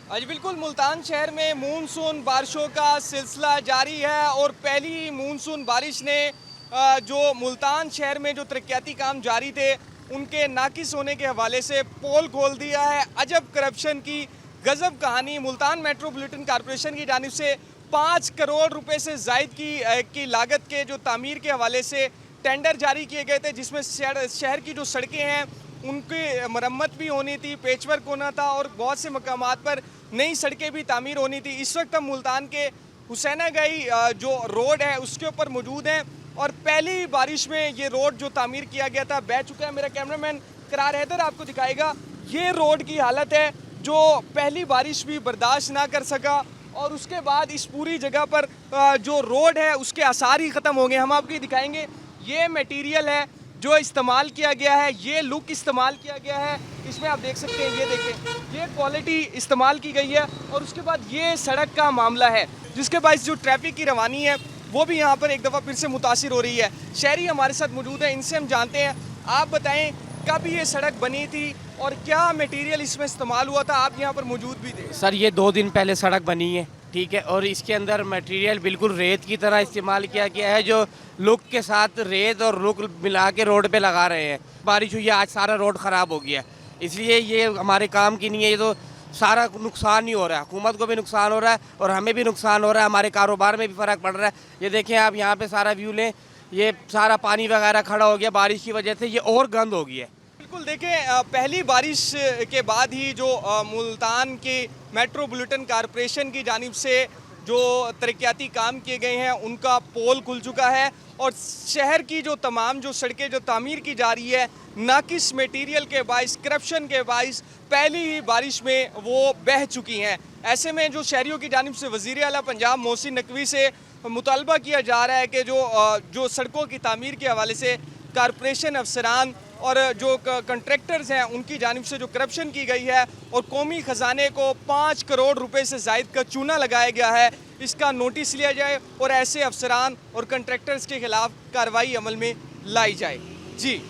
आज बिल्कुल मुल्तान शहर में मानसून बारिशों का सिलसिला जारी है और पहली मानसून बारिश ने जो मुल्तान शहर में जो तरक्याती काम जारी थे उनके नाकिस होने के हवाले से पोल खोल दिया है। अजब करप्शन की गजब कहानी मुल्तान मेट्रोपॉलिटन कॉरपोरेशन की जानिब से 5 करोड़ रुपए से जायद की लागत के जो तामीर के हवाले से टेंडर जारी किए गए थे, जिसमें शहर की जो सड़कें हैं उनकी मरम्मत भी होनी थी, पेचवर्क होना था और बहुत से मकामात पर नई सड़कें भी तामीर होनी थी। इस वक्त हम मुल्तान के हुसैनागाई जो रोड है उसके ऊपर मौजूद हैं और पहली बारिश में ये रोड जो तामीर किया गया था बह चुका है। मेरा कैमरामैन करार हैदर आपको दिखाएगा। ये रोड की हालत है जो पहली बारिश भी बर्दाश्त ना कर सका और उसके बाद इस पूरी जगह पर जो रोड है उसके आसार ही ख़त्म हो गए। हम आपको दिखाएंगे ये मटेरियल है जो इस्तेमाल किया गया है, ये लुक इस्तेमाल किया गया है। इसमें आप देख सकते हैं, ये देखें, ये क्वालिटी इस्तेमाल की गई है और उसके बाद ये सड़क का मामला है जिसके बाद जो ट्रैफिक की रवानी है वो भी यहाँ पर एक दफ़ा फिर से मुतासिर हो रही है। शहरी हमारे साथ मौजूद है, इनसे हम जानते हैं। आप बताएं कब ये सड़क बनी थी और क्या मटेरियल इसमें इस्तेमाल हुआ था? आप यहाँ पर मौजूद भी थे। सर ये 2 दिन पहले सड़क बनी है, ठीक है, और इसके अंदर मटेरियल बिल्कुल रेत की तरह इस्तेमाल किया गया है, जो लुक के साथ रेत और लुक मिला के रोड पे लगा रहे हैं। बारिश हुई है, आज सारा रोड ख़राब हो गया है, इसलिए ये हमारे काम की नहीं है। ये तो सारा नुकसान ही हो रहा है, हुकूमत को भी नुकसान हो रहा है और हमें भी नुकसान हो रहा है, हमारे कारोबार में भी फ़र्क पड़ रहा है। ये देखें आप यहाँ पे सारा व्यू लें, ये सारा पानी वगैरह खड़ा हो गया बारिश की वजह से, ये और गंद हो गया है। बिल्कुल देखें, पहली बारिश के बाद ही जो मुल्तान की मेट्रोपॉलिटन कॉरपोरेशन की जानिब से जो तरक्याती काम किए गए हैं उनका पोल खुल चुका है और शहर की जो तमाम जो सड़कें जो तामीर की जा रही है नाकिस मटेरियल के बाइस, करप्शन के बाइस पहली ही बारिश में वो बह चुकी हैं। ऐसे में जो शहरियों की जानिब से वज़ीर आला पंजाब मोहसिन नकवी से मुतालबा किया जा रहा है कि जो सड़कों की तामीर के हवाले से कॉरपोरेशन अफसरान और जो कंट्रैक्टर्स हैं उनकी जानिब से जो करप्शन की गई है और कौमी ख़जाने को 5 करोड़ रुपए से ज़ायद का चूना लगाया गया है, इसका नोटिस लिया जाए और ऐसे अफसरान और कंट्रैक्टर्स के खिलाफ कार्रवाई अमल में लाई जाए। जी।